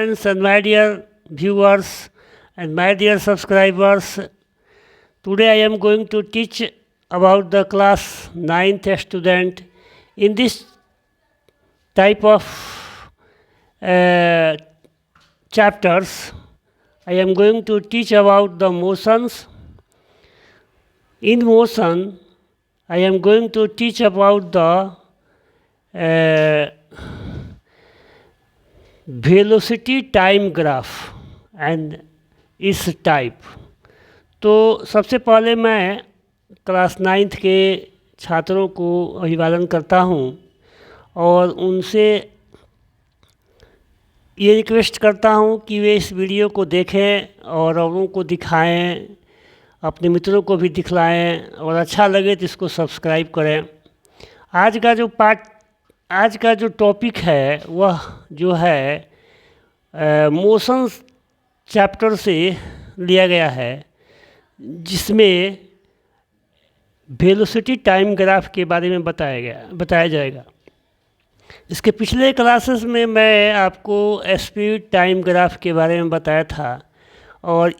friends and my dear viewers and my dear subscribers. Today I am going to teach about the class 9th student. In this type of chapters, I am going to teach about the motions. In motion, I am going to teach about the velocity time graph and इस type. तो सबसे पहले मैं class 9th के छात्रों को अभिवादन करता हूँ और उनसे ये रिक्वेस्ट करता हूँ कि वे इस वीडियो को देखें और औरों को दिखाएं, अपने मित्रों को भी दिखलाएं और अच्छा लगे तो इसको सब्सक्राइब करें। आज का जो टॉपिक है वह जो है मोशंस चैप्टर से लिया गया है, जिसमें वेलोसिटी टाइम ग्राफ के बारे में बताया जाएगा। इसके पिछले क्लासेस में मैं आपको स्पीड टाइम ग्राफ के बारे में बताया था और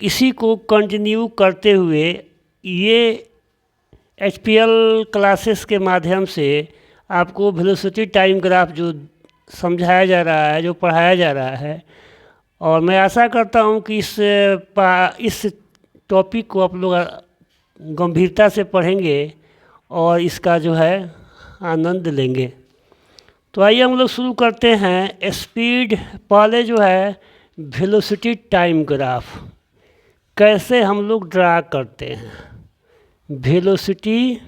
इसी को कंटिन्यू करते हुए ये HPL क्लासेस के माध्यम से आपको वेलोसिटी टाइम ग्राफ जो समझाया जा रहा है, जो पढ़ाया जा रहा है, और मैं आशा करता हूं कि इस टॉपिक को आप लोग गंभीरता से पढ़ेंगे और इसका जो है आनंद लेंगे। तो आइए हम लोग शुरू करते हैं। स्पीड पहले जो है वेलोसिटी टाइम ग्राफ कैसे हम लोग ड्रा करते हैं। वेलोसिटी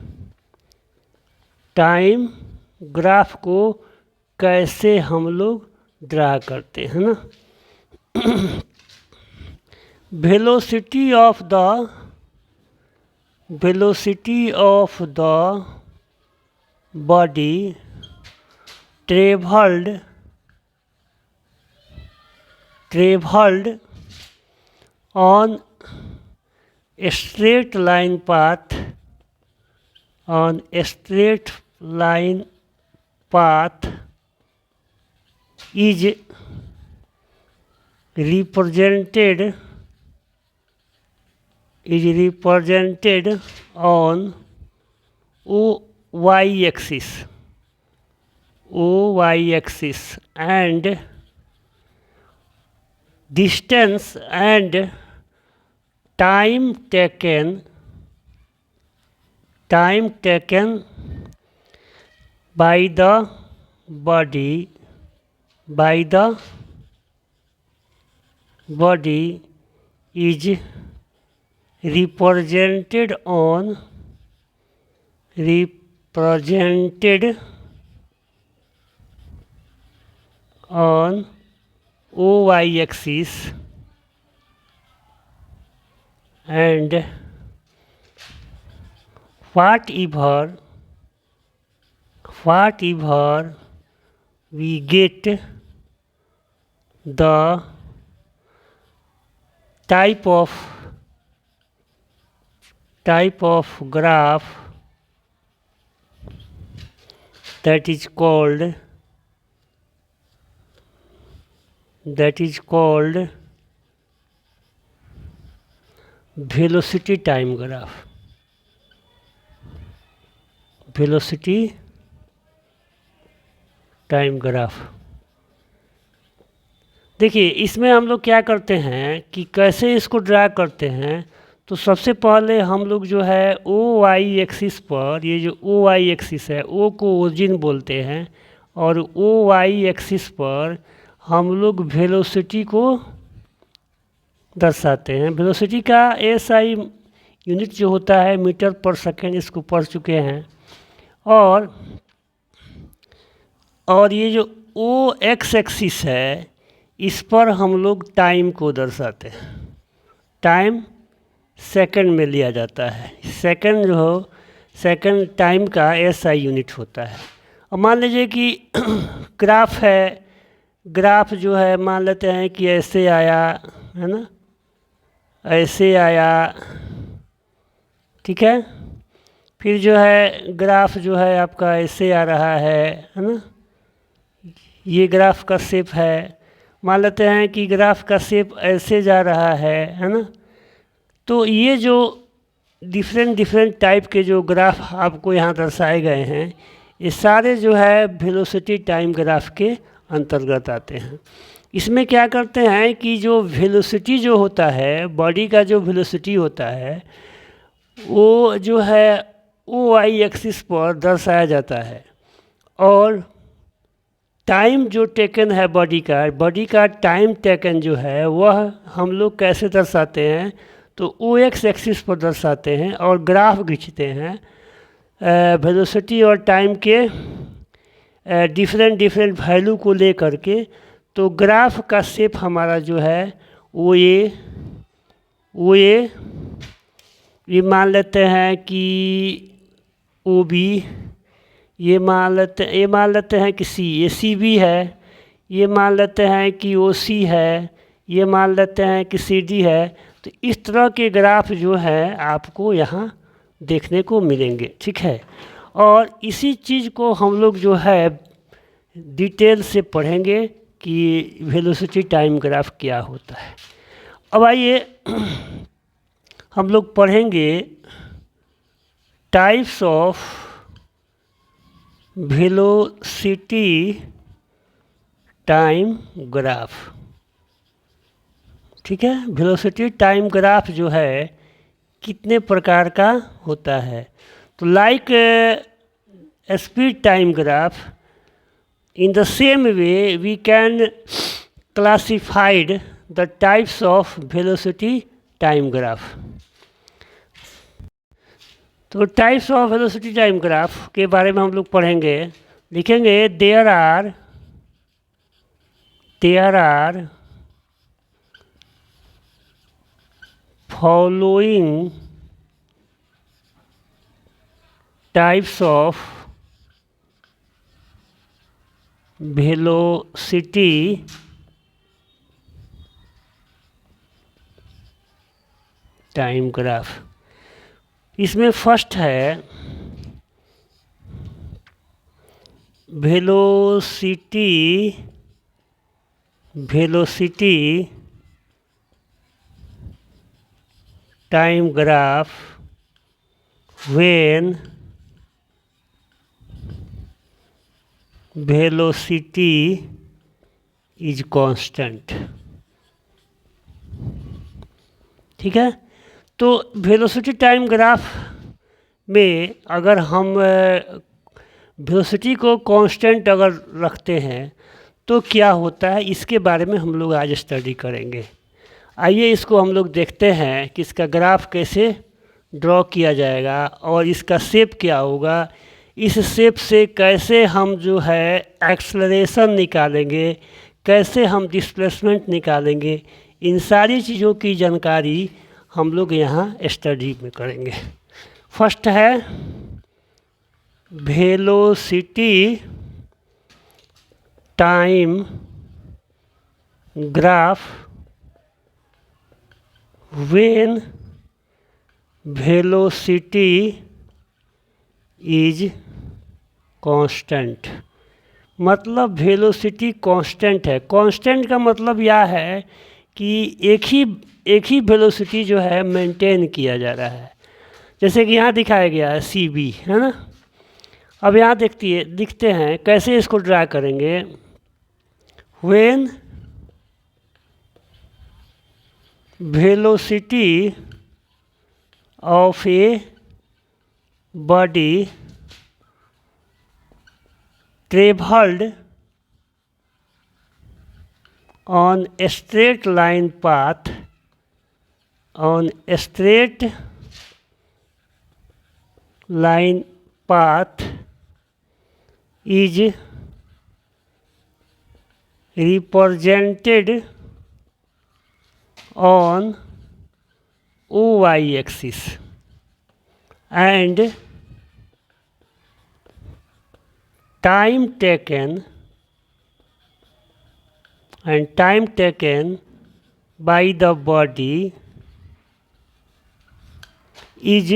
टाइम ग्राफ को कैसे हम लोग ड्रा करते हैं ना। Velocity of the body traveled on a straight line path is represented on OY axis and distance and time taken by the body is represented on OY axis and whatever we get the type of graph that is called velocity time graph। Velocity time graph देखिए, इसमें हम लोग क्या करते हैं कि कैसे इसको ड्रा करते हैं। तो सबसे पहले हम लोग जो है OY एक्सिस पर, ये जो OY एक्सिस है O को ओरिजिन बोलते हैं, और OY एक्सिस पर हम लोग वेलोसिटी को दर्शाते हैं। वेलोसिटी का SI यूनिट जो होता है मीटर पर सेकेंड, इसको पढ़ चुके हैं। और ये जो OX एक्सिस है इस पर हम लोग टाइम को दर्शाते हैं। टाइम सेकंड में लिया जाता है। सेकंड टाइम का SI यूनिट होता है। और मान लीजिए कि ग्राफ है, ग्राफ जो है मान लेते हैं कि ऐसे आया है ना, ऐसे आया, ठीक है। फिर जो है ग्राफ जो है आपका ऐसे आ रहा है ना, ये ग्राफ का शेप है। मान लेते हैं कि ग्राफ का शेप ऐसे जा रहा है ना। तो ये जो डिफरेंट डिफरेंट टाइप के जो ग्राफ आपको यहाँ दर्शाए गए हैं, ये सारे जो है वेलोसिटी टाइम ग्राफ के अंतर्गत आते हैं। इसमें क्या करते हैं कि जो वेलोसिटी जो होता है, बॉडी का जो वेलोसिटी होता है, वो जो है वो वाई एक्सिस पर दर्शाया जाता है। और टाइम जो टेकन है बॉडी का टाइम टेकन जो है वह हम लोग कैसे दर्शाते हैं, तो ओ एक्स एक्सिस पर दर्शाते हैं और ग्राफ खींचते हैं वेलोसिटी और टाइम के डिफरेंट डिफरेंट वैल्यू को ले करके। तो ग्राफ का शेप हमारा जो है वो ये मान लेते हैं कि ओ बी, ये मान लेते हैं कि सी, ये सी बी है, ये मान लेते हैं कि ओ सी है, ये मान लेते हैं कि सी डी है। तो इस तरह के ग्राफ जो है आपको यहाँ देखने को मिलेंगे, ठीक है। और इसी चीज़ को हम लोग जो है डिटेल से पढ़ेंगे कि वेलोसिटी टाइम ग्राफ क्या होता है। अब आइए हम लोग पढ़ेंगे types of velocity time graph, ठीक है। वेलोसिटी टाइम ग्राफ जो है कितने प्रकार का होता है। तो like speed time graph, in the same way we can classified the types of velocity time graph। तो types of velocity time graph के बारे में हम लोग पढ़ेंगे, लिखेंगे there are following types of velocity time graph. इसमें फर्स्ट है velocity time graph when velocity is constant, ठीक है। तो वेलोसिटी टाइम ग्राफ में अगर हम वेलोसिटी को कांस्टेंट अगर रखते हैं तो क्या होता है, इसके बारे में हम लोग आज स्टडी करेंगे। आइए इसको हम लोग देखते हैं कि इसका ग्राफ कैसे ड्रॉ किया जाएगा और इसका शेप क्या होगा। इस शेप से कैसे हम जो है एक्सेलरेशन निकालेंगे, कैसे हम डिस्प्लेसमेंट निकालेंगे, इन सारी चीज़ों की जानकारी हम लोग यहाँ स्टडी में करेंगे। फर्स्ट है velocity time graph when velocity is constant. मतलब वेलोसिटी कांस्टेंट है। कांस्टेंट का मतलब यह है कि एक ही वेलोसिटी जो है मेंटेन किया जा रहा है। जैसे कि यहाँ दिखाया गया है सी बी, है ना। अब यहाँ दिखते हैं कैसे इसको ड्रा करेंगे। When velocity of a body traveled on a straight line path is represented on OY axis and time taken by the body is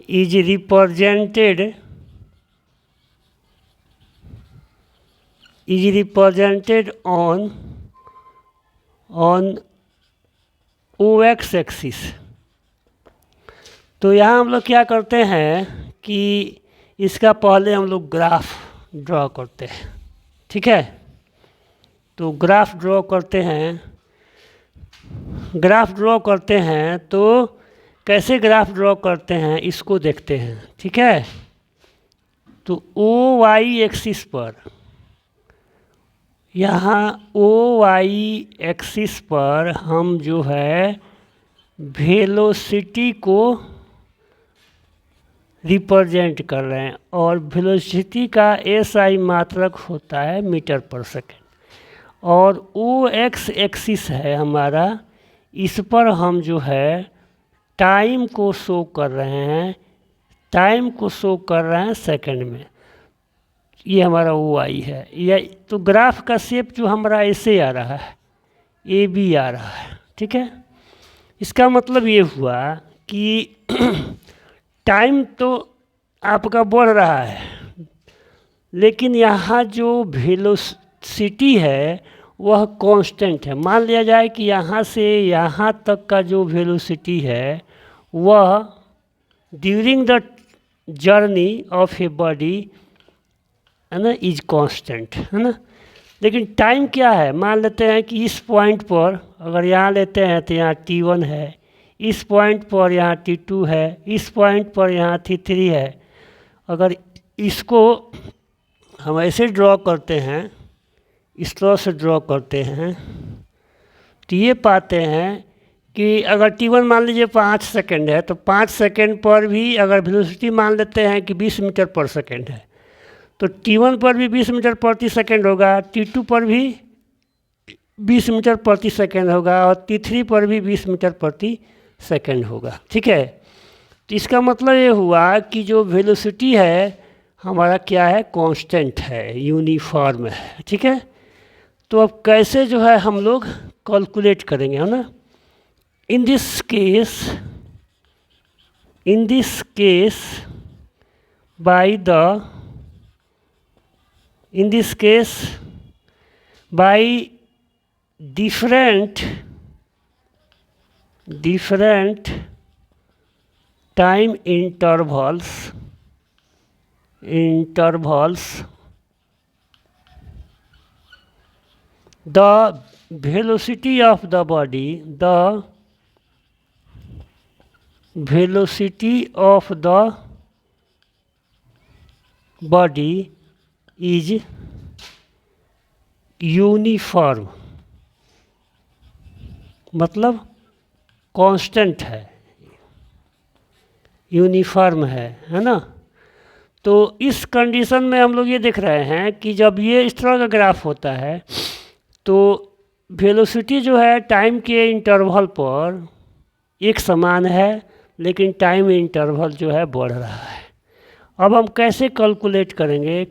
represented is represented on O X axis. तो यहाँ हम लोग क्या करते हैं कि इसका पहले हम लोग ग्राफ ड्रॉ करते हैं, ठीक है। तो ग्राफ ड्रॉ करते हैं तो कैसे ग्राफ ड्रॉ करते हैं इसको देखते हैं, ठीक है। तो ओ वाई एक्सिस पर, यहाँ ओ वाई एक्सिस पर हम जो है वेलोसिटी को रिप्रेजेंट कर रहे हैं, और वेलोसिटी का एसआई मात्रक होता है मीटर पर सेकेंड। और ओ एक्स एक्सिस है हमारा, इस पर हम जो है टाइम को शो कर रहे हैं सेकंड में। ये हमारा ओ आई है। ये तो ग्राफ का शेप जो हमारा ऐसे आ रहा है, ए बी आ रहा है, ठीक है। इसका मतलब ये हुआ कि टाइम तो आपका बढ़ रहा है, लेकिन यहाँ जो वेलोसिटी है वह कांस्टेंट है। मान लिया जाए कि यहाँ से यहाँ तक का जो वेलोसिटी है वह during the journey of a body है ना इज कांस्टेंट, है ना। लेकिन टाइम क्या है, मान लेते हैं कि इस पॉइंट पर अगर यहाँ लेते हैं तो यहाँ t1 है, इस पॉइंट पर यहाँ t2 है, इस पॉइंट पर यहाँ t3 है। अगर इसको हम ऐसे ड्रॉ करते हैं, इस तरह से ड्रॉ करते हैं, तो ये पाते हैं कि अगर t1 मान लीजिए 5 सेकंड है, तो 5 सेकंड पर भी अगर वेलोसिटी मान लेते हैं कि 20 मीटर पर सेकंड है, तो t1 पर भी 20 मीटर प्रति सेकंड होगा, t2 पर भी 20 मीटर प्रति सेकंड होगा, और t3 पर भी 20 मीटर प्रति सेकंड होगा, ठीक है। तो इसका मतलब ये हुआ कि जो वेलोसिटी है हमारा क्या है, कांस्टेंट है, यूनिफॉर्म है, ठीक है। तो अब कैसे जो है हम लोग कैलकुलेट करेंगे, है ना। In this case by different time intervals, the velocity of the body, is uniform, मतलब कांस्टेंट है, यूनिफॉर्म है ना। तो इस कंडीशन में हम लोग ये देख रहे हैं कि जब ये इस तरह का ग्राफ होता है तो वेलोसिटी जो है टाइम के इंटरवल पर एक समान है, लेकिन टाइम इंटरवल जो है बढ़ रहा है। अब हम कैसे कैलकुलेट करेंगे,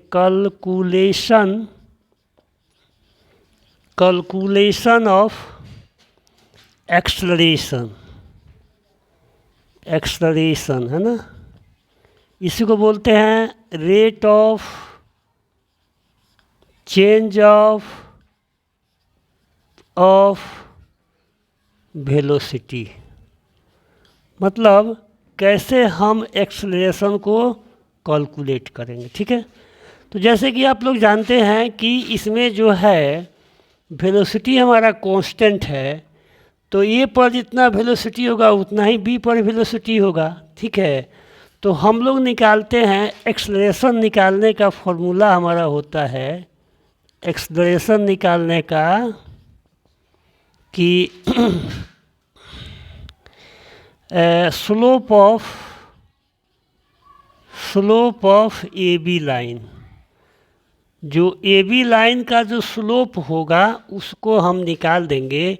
कैलकुलेशन ऑफ एक्सलरेशन है ना, इसी को बोलते हैं rate of change of velocity. मतलब कैसे हम एक्सलरेशन को कैलकुलेट करेंगे, ठीक है। तो जैसे कि आप लोग जानते हैं कि इसमें जो है वेलोसिटी हमारा कांस्टेंट है, तो ए पर जितना वेलोसिटी होगा उतना ही बी पर वेलोसिटी होगा, ठीक है। तो हम लोग निकालते हैं एक्सलरेशन निकालने का फॉर्मूला हमारा होता है, एक्सलरेशन निकालने का कि slope of A B line, जो ए बी लाइन का जो स्लोप होगा उसको हम निकाल देंगे,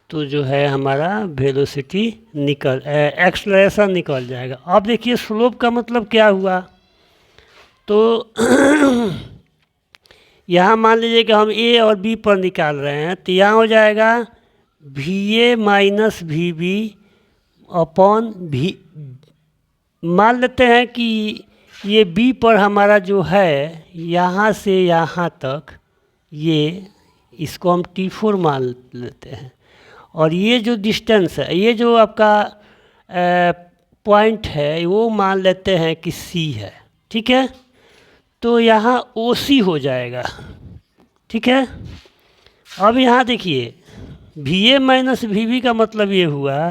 तो जो है हमारा वेलोसिटी एक्सलरेशन निकल जाएगा। अब देखिए स्लोप का मतलब क्या हुआ, तो यहाँ मान लीजिए कि हम ए और बी पर निकाल रहे हैं, तो यहाँ हो जाएगा VA माइनस VB अपॉन भी, मान लेते हैं कि ये बी पर हमारा जो है यहाँ से यहाँ तक ये इसको हम T4 मान लेते हैं, और ये जो डिस्टेंस है, ये जो आपका पॉइंट है, वो मान लेते हैं कि C है। ठीक है, तो यहाँ OC हो जाएगा। ठीक है, अब यहाँ देखिए VA माइनस VB का मतलब ये हुआ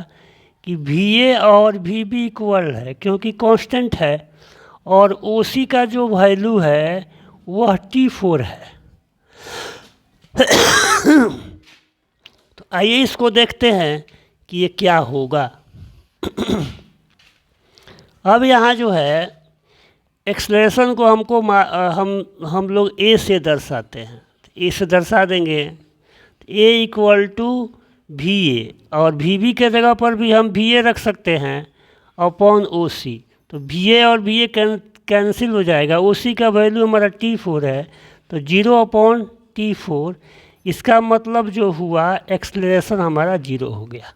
कि VA और VB इक्वल है, क्योंकि कांस्टेंट है, और OC का जो वैल्यू है वह T4 है। तो आइए इसको देखते हैं कि ये क्या होगा। अब यहाँ जो है एक्सलेरेशन को हमको हम लोग A से दर्शाते हैं, A से दर्शा देंगे। A इक्वल टू VA, और VB के जगह पर भी हम VA रख सकते हैं अपॉन OC। तो VA और VA कैंसिल हो जाएगा, OC का वैल्यू हमारा T4 है, तो 0/T4। इसका मतलब जो हुआ एक्सलेरेशन हमारा 0 हो गया।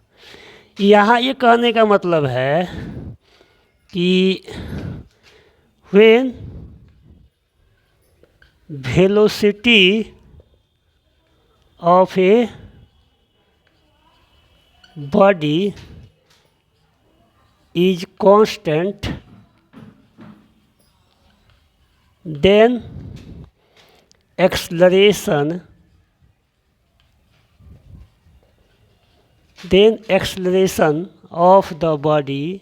यहाँ ये कहने का मतलब है कि when velocity of a body is constant, then acceleration of the body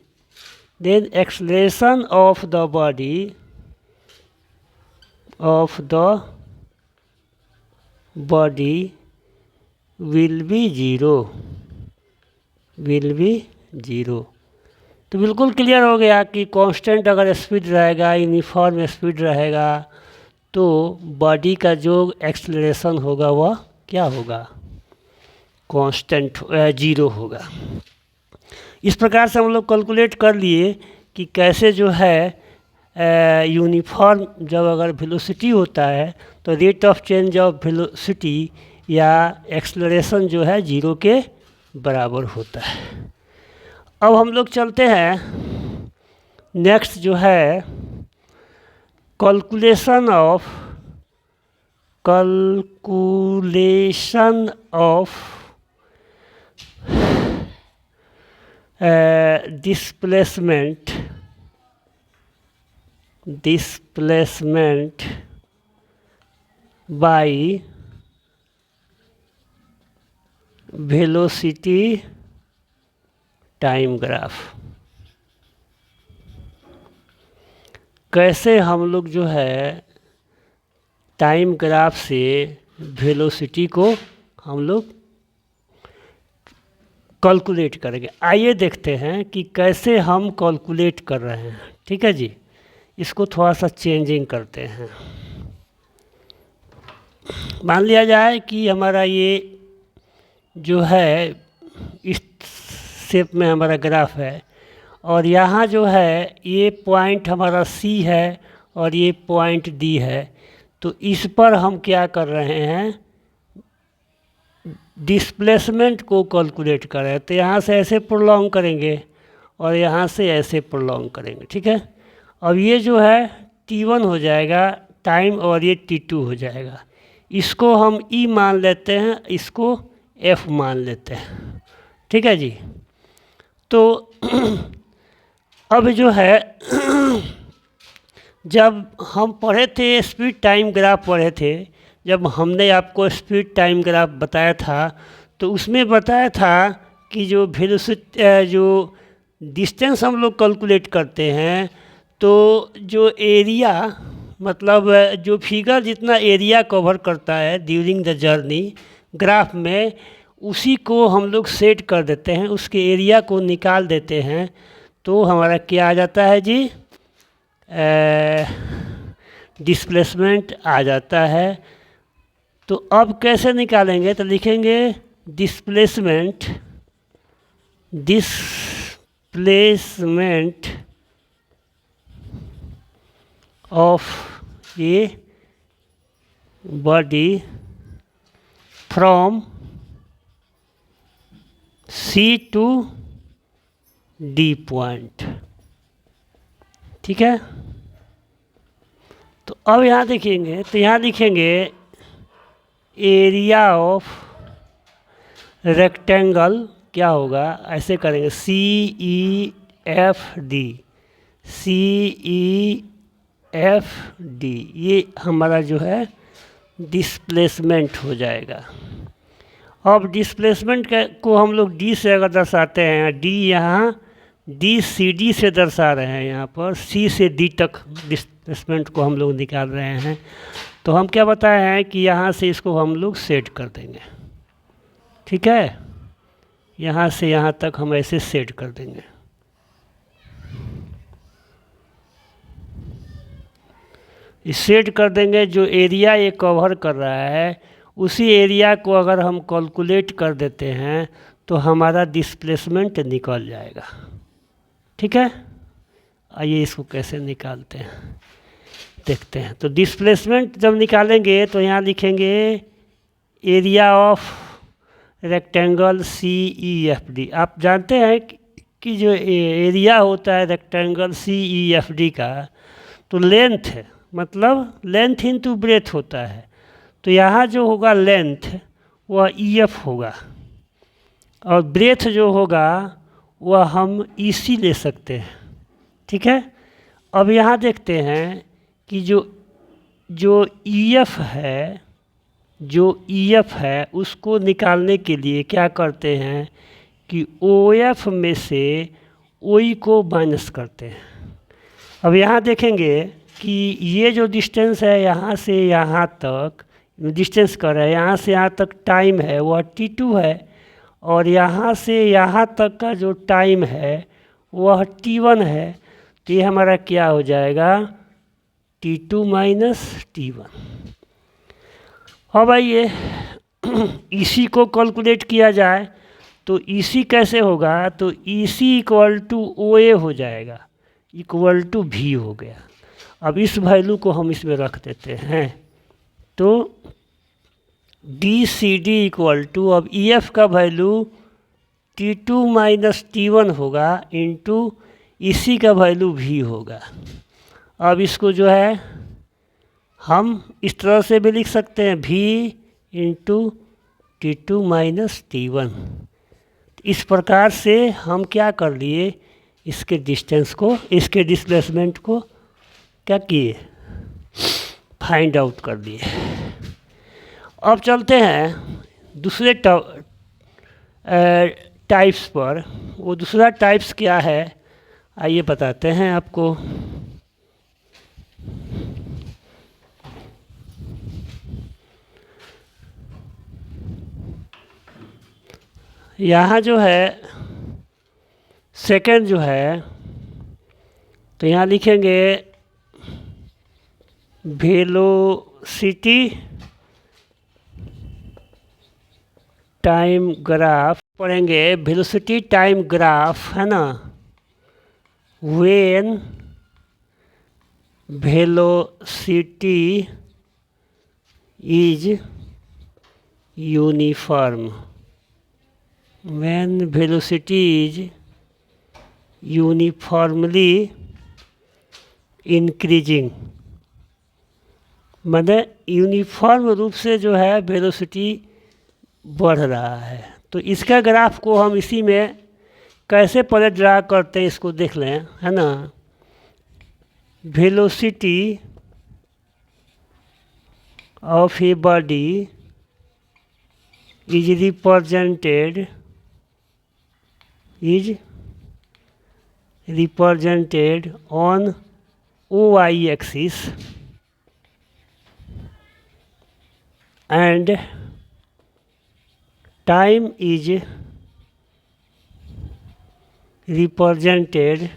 will be zero। तो बिल्कुल क्लियर हो गया कि कांस्टेंट अगर स्पीड रहेगा, यूनिफॉर्म स्पीड रहेगा, तो बॉडी का जो एक्सेलरेशन होगा वह क्या होगा, कांस्टेंट 0 होगा। इस प्रकार से हम लोग कैलकुलेट कर लिए कि कैसे जो है यूनिफॉर्म जब अगर वेलोसिटी होता है तो rate of change of velocity या एक्सेलरेशन जो है 0 के बराबर होता है। अब हम लोग चलते हैं नेक्स्ट जो है calculation of displacement by velocity time graph. कैसे हम लोग जो है टाइम ग्राफ से वेलोसिटी को हम लोग कैलकुलेट करेंगे। आइए देखते हैं कि कैसे हम कैलकुलेट कर रहे हैं। ठीक है जी, इसको थोड़ा सा चेंजिंग करते हैं। मान लिया जाए कि हमारा ये जो है इस शेप में हमारा ग्राफ है, और यहाँ जो है ये पॉइंट हमारा C है और ये पॉइंट D है। तो इस पर हम क्या कर रहे हैं, डिस्प्लेसमेंट को कैलकुलेट कर रहे हैं। तो यहाँ से ऐसे प्रोलॉन्ग करेंगे और यहाँ से ऐसे प्रोलॉन्ग करेंगे। ठीक है, अब ये जो है T1 हो जाएगा टाइम, और ये T2 हो जाएगा। इसको हम E मान लेते हैं, इसको F मान लेते हैं। ठीक है जी, तो अब जो है जब हम पढ़े थे स्पीड टाइम ग्राफ पढ़े थे, जब हमने आपको स्पीड टाइम ग्राफ बताया था, तो उसमें बताया था कि जो वेलोसिटी जो डिस्टेंस हम लोग कैलकुलेट करते हैं, तो जो एरिया मतलब जो फिगर जितना एरिया कवर करता है ड्यूरिंग द जर्नी ग्राफ में, उसी को हम लोग सेट कर देते हैं, उसके एरिया को निकाल देते हैं, तो हमारा क्या आ जाता है जी, डिस्प्लेसमेंट आ जाता है। तो अब कैसे निकालेंगे, तो लिखेंगे displacement of a body from C to D point. ठीक है, तो अब यहाँ देखेंगे, तो यहाँ लिखेंगे एरिया ऑफ रेक्टेंगल क्या होगा, ऐसे करेंगे CEFD, CEFD, ये हमारा जो है डिस्प्लेसमेंट हो जाएगा। अब डिस्प्लेसमेंट को हम लोग डी से अगर दर्शाते हैं, डी यहाँ DCD से दर्शा रहे हैं, यहाँ पर C से D तक डिस्प्लेसमेंट को हम लोग निकाल रहे हैं, तो हम क्या बताए हैं कि यहाँ से इसको हम लोग सेट कर देंगे। ठीक है, यहाँ से यहाँ तक हम ऐसे सेट कर देंगे। इस सेट कर देंगे, जो एरिया ये कवर कर रहा है उसी एरिया को अगर हम कैलकुलेट कर देते हैं तो हमारा डिस्प्लेसमेंट निकल जाएगा। ठीक है, आइए इसको कैसे निकालते हैं देखते हैं। तो डिस्प्लेसमेंट जब निकालेंगे तो यहाँ लिखेंगे एरिया ऑफ रेक्टेंगल CEFD। आप जानते हैं कि जो एरिया होता है रेक्टेंगल CEFD का, तो लेंथ है, मतलब लेंथ इनटू ब्रेथ होता है। तो यहाँ जो होगा लेंथ वह EF होगा, और ब्रेथ जो होगा वह हम EC ले सकते हैं। ठीक है, अब यहाँ देखते हैं कि जो EF है उसको निकालने के लिए क्या करते हैं कि OF में से OE को माइनस करते हैं। अब यहाँ देखेंगे कि ये जो डिस्टेंस है यहाँ से यहाँ तक डिस्टेंस कर रहा है, यहाँ से यहाँ तक टाइम है वह T2 है, और यहाँ से यहाँ तक का जो टाइम है वह T1 है। तो ये हमारा क्या हो जाएगा, T2 माइनस T1। अब आइए EC को कैलकुलेट किया जाए, तो EC कैसे होगा, तो EC इक्वल टू OA हो जाएगा, इक्वल टू V हो गया। अब इस वैल्यू को हम इसमें रख देते हैं, तो DCD इक्वल टू, अब EF का वैल्यू T2 माइनस T1 होगा इंटू EC का वैल्यू V होगा। अब इसको जो है हम इस तरह से भी लिख सकते हैं, V into T2 minus T1। इस प्रकार से हम क्या कर लिए, इसके डिस्टेंस को, इसके डिस्प्लेसमेंट को क्या किए, फाइंड आउट कर लिए। अब चलते हैं दूसरे टाइप्स पर। वो दूसरा टाइप्स क्या है आइए बताते हैं आपको। यहाँ जो है सेकंड जो है, तो यहाँ लिखेंगे वेलोसिटी टाइम ग्राफ, पढ़ेंगे वेलोसिटी टाइम ग्राफ, है ना, when velocity is uniform, when velocity is uniformly increasing, माने यूनिफॉर्म रूप से जो है वेलोसिटी बढ़ रहा है। तो इसका ग्राफ को हम इसी में कैसे पहले ड्रा करते हैं इसको देख लें, है ना। Velocity of a body is represented on OY axis and time is represented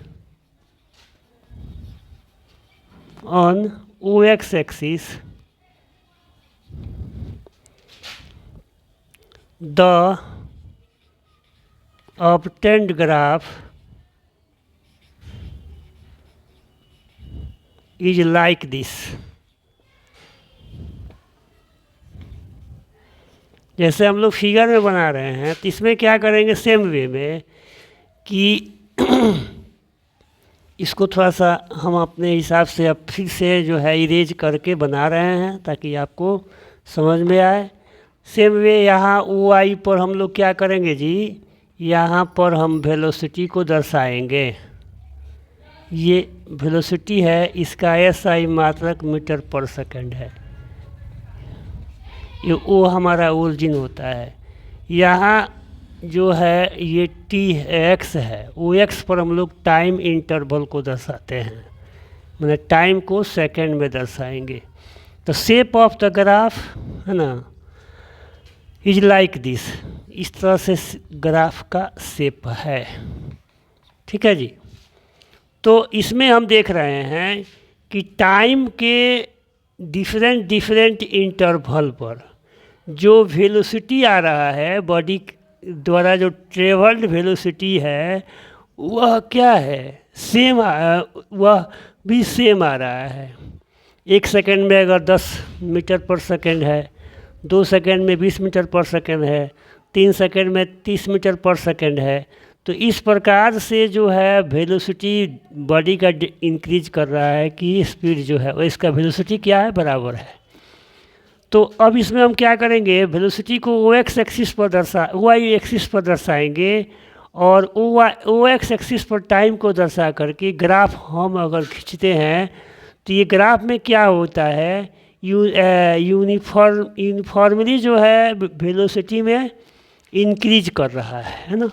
on OX axis. The obtained graph is like this. जैसे हम लोग फिगर में बना रहे हैं, तो इसमें क्या करेंगे सेम वे में कि इसको थोड़ा सा हम अपने हिसाब से अब फिर से जो है इरेज करके बना रहे हैं ताकि आपको समझ में आए। सेम वे यहाँ ओ आई पर हम लोग क्या करेंगे जी, यहाँ पर हम वेलोसिटी को दर्शाएंगे। ये वेलोसिटी है, इसका एस आई मात्रक मीटर पर सेकंड है। ये ओ हमारा ओरिजिन होता है। यहाँ जो है ये टी एक्स है, ओ एक्स पर हम लोग टाइम इंटरवल को दर्शाते हैं, मैंने टाइम को सेकंड में दर्शाएंगे। तो शेप ऑफ द ग्राफ है ना इज लाइक दिस, इस तरह से ग्राफ का शेप है। ठीक है जी। तो इसमें हम देख रहे हैं कि टाइम के डिफरेंट इंटरवल पर जो वेलोसिटी आ रहा है, बॉडी द्वारा जो ट्रेवल्ड वेलोसिटी है, वह क्या है, सेम वह भी सेम आ रहा है। 1 सेकंड में अगर 10 मीटर पर सेकंड है, 2 सेकंड में 20 मीटर पर सेकंड है, 3 सेकंड में 30 मीटर पर सेकंड है, तो इस प्रकार से जो है वेलोसिटी बॉडी का इंक्रीज कर रहा है कि स्पीड जो है वो इसका वेलोसिटी क्या है, बराबर है। तो अब इसमें हम क्या करेंगे, वेलोसिटी को ओ एक्स एक्सिस पर ओ वाई एक्सिस पर दर्शाएंगे और ओ एक्स एक्सिस पर टाइम को दर्शा करके ग्राफ हम अगर खींचते हैं तो ये ग्राफ में क्या होता है, यूनिफॉर्मली जो है वेलोसिटी में इंक्रीज कर रहा है ना।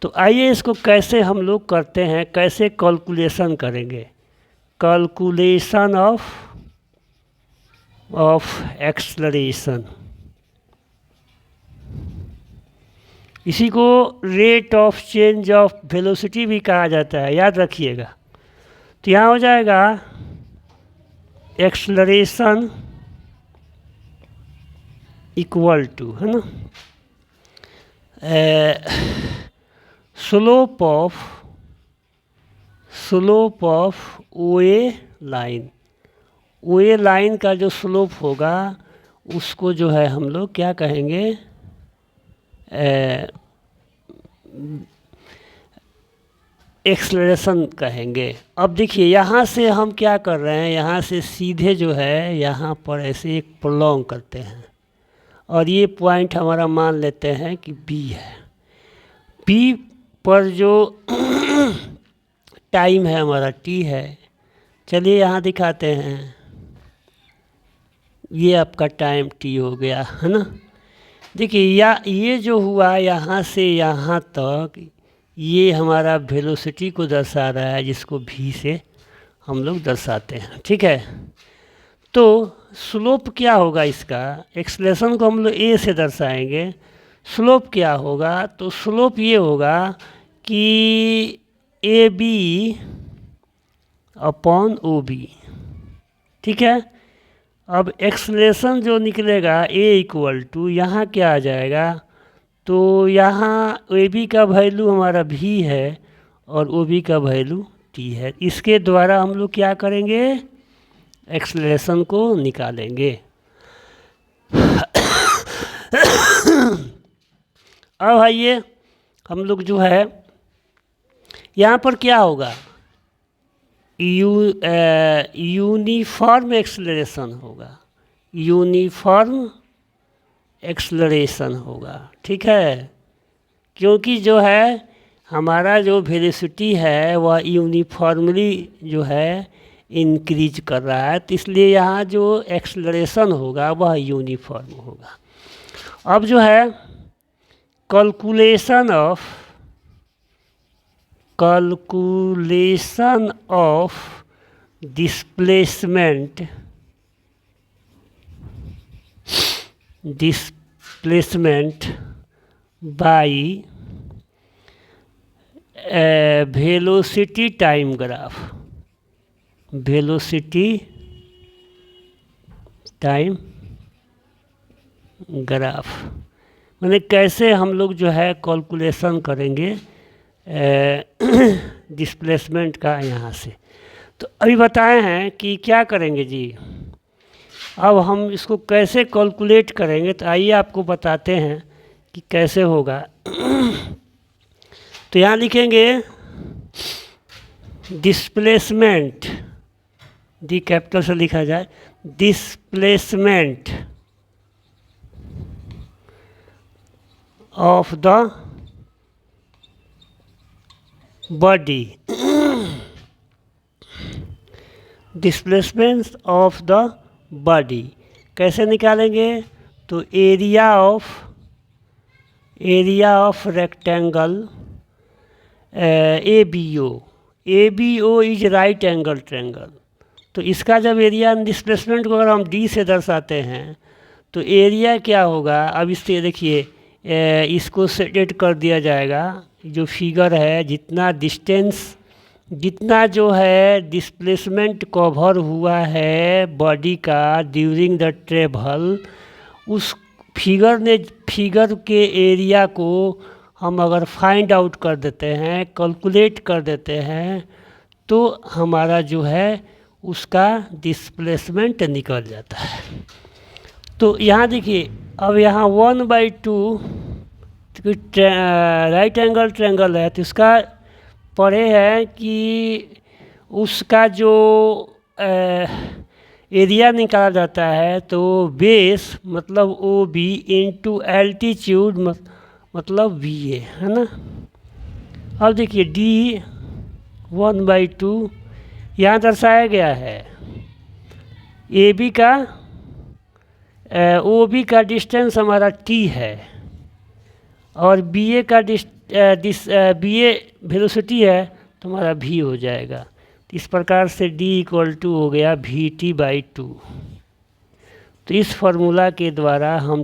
तो आइए इसको कैसे हम लोग करते हैं, कैसे कैलकुलेशन करेंगे, कैलकुलेशन ऑफ एक्सलरेशन। इसी को rate of change of velocity भी कहा जाता है, याद रखिएगा। तो यहाँ हो जाएगा एक्सलरेशन इक्वल टू है ना slope of O A line. O A line का जो स्लोप होगा उसको जो है हम लोग क्या कहेंगे, एक्सलरेशन कहेंगे। अब देखिए यहाँ से हम क्या कर रहे हैं, यहाँ से सीधे जो है यहाँ पर ऐसे एक प्रोलॉन्ग करते हैं और ये पॉइंट हमारा मान लेते हैं कि बी है। बी पर जो टाइम है हमारा टी है, चलिए यहाँ दिखाते हैं, ये आपका टाइम टी हो गया है ना। देखिए ये जो हुआ यहाँ से यहाँ तक, ये हमारा वेलोसिटी को दर्शा रहा है, जिसको भी से हम लोग दर्शाते हैं। ठीक है। तो स्लोप क्या होगा इसका, एक्सलेशन को हम लोग ए से दर्शाएंगे, स्लोप क्या होगा, तो स्लोप ये होगा कि A B upon O B. ठीक है। अब एक्सलेशन जो निकलेगा ए इक्वल टू, यहाँ क्या आ जाएगा, तो यहाँ ए बी का वैल्यू हमारा भी है और ओ बी का वैल्यू टी है। इसके द्वारा हम लोग क्या करेंगे, एक्सलेशन को निकालेंगे। अब आइए हम लोग जो है यहाँ पर क्या होगा, यूनिफॉर्म एक्सलरेशन होगा, यूनिफॉर्म एक्सलरेशन होगा। ठीक है। क्योंकि जो है हमारा जो वेलोसिटी है वह यूनिफॉर्मली जो है इंक्रीज कर रहा है, तो इसलिए यहाँ जो एक्सलरेशन होगा वह यूनिफॉर्म होगा। अब जो है calculation of displacement by velocity time graph, velocity time graph, मैंने कैसे हम लोग जो है कैलकुलेशन करेंगे डिस्प्लेसमेंट का यहाँ से। तो अभी बताए हैं कि क्या करेंगे जी, अब हम इसको कैसे कैलकुलेट करेंगे, तो आइए आपको बताते हैं कि कैसे होगा। तो यहाँ लिखेंगे डिस्प्लेसमेंट, डी कैपिटल से लिखा जाए, displacement of the body displacement of the body कैसे निकालेंगे? तो area of rectangle A B O is right angle triangle. तो इसका जब एरिया डिस्प्लेसमेंट को अगर हम डी से दर्शाते हैं तो एरिया क्या होगा? अब इससे देखिए इसको सेट कर दिया जाएगा। जो फिगर है जितना जो है डिस्प्लेसमेंट कवर हुआ है बॉडी का ड्यूरिंग द ट्रेवल, उस फिगर के एरिया को हम अगर फाइंड आउट कर देते हैं, कैलकुलेट कर देते हैं, तो हमारा जो है उसका डिस्प्लेसमेंट निकल जाता है। तो यहाँ देखिए, अब यहाँ 1/2 राइट एंगल ट्रायंगल है, तो इसका पढ़े हैं कि उसका जो एरिया निकाला जाता है तो बेस मतलब ओ बी इंटू एल्टीट्यूड मतलब बी ए, है ना। अब देखिए डी 1/2 यहाँ दर्शाया गया है। ए बी का ओ बी का डिस्टेंस हमारा टी है और बी ए का बी ए वेलोसिटी है तो हमारा भी हो जाएगा। तो इस प्रकार से D = हो गया VT/2। तो इस फार्मूला के द्वारा हम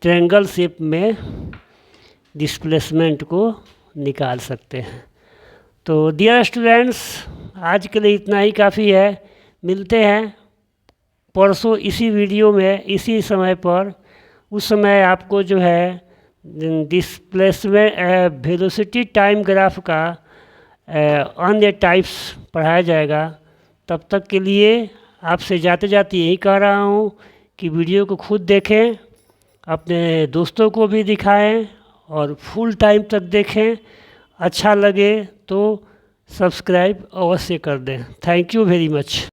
ट्रायंगल शेप में डिस्प्लेसमेंट को निकाल सकते हैं। तो डियर स्टूडेंट्स, आज के लिए इतना ही काफ़ी है। मिलते हैं परसों इसी वीडियो में इसी समय पर। उस समय आपको जो है डिस्प्लेसमेंट वेलोसिटी टाइम ग्राफ का अन्य टाइप्स पढ़ाया जाएगा। तब तक के लिए आपसे जाते जाते यही कह रहा हूँ कि वीडियो को खुद देखें, अपने दोस्तों को भी दिखाएं और फुल टाइम तक देखें। अच्छा लगे तो सब्सक्राइब अवश्य कर दें। Thank you very much.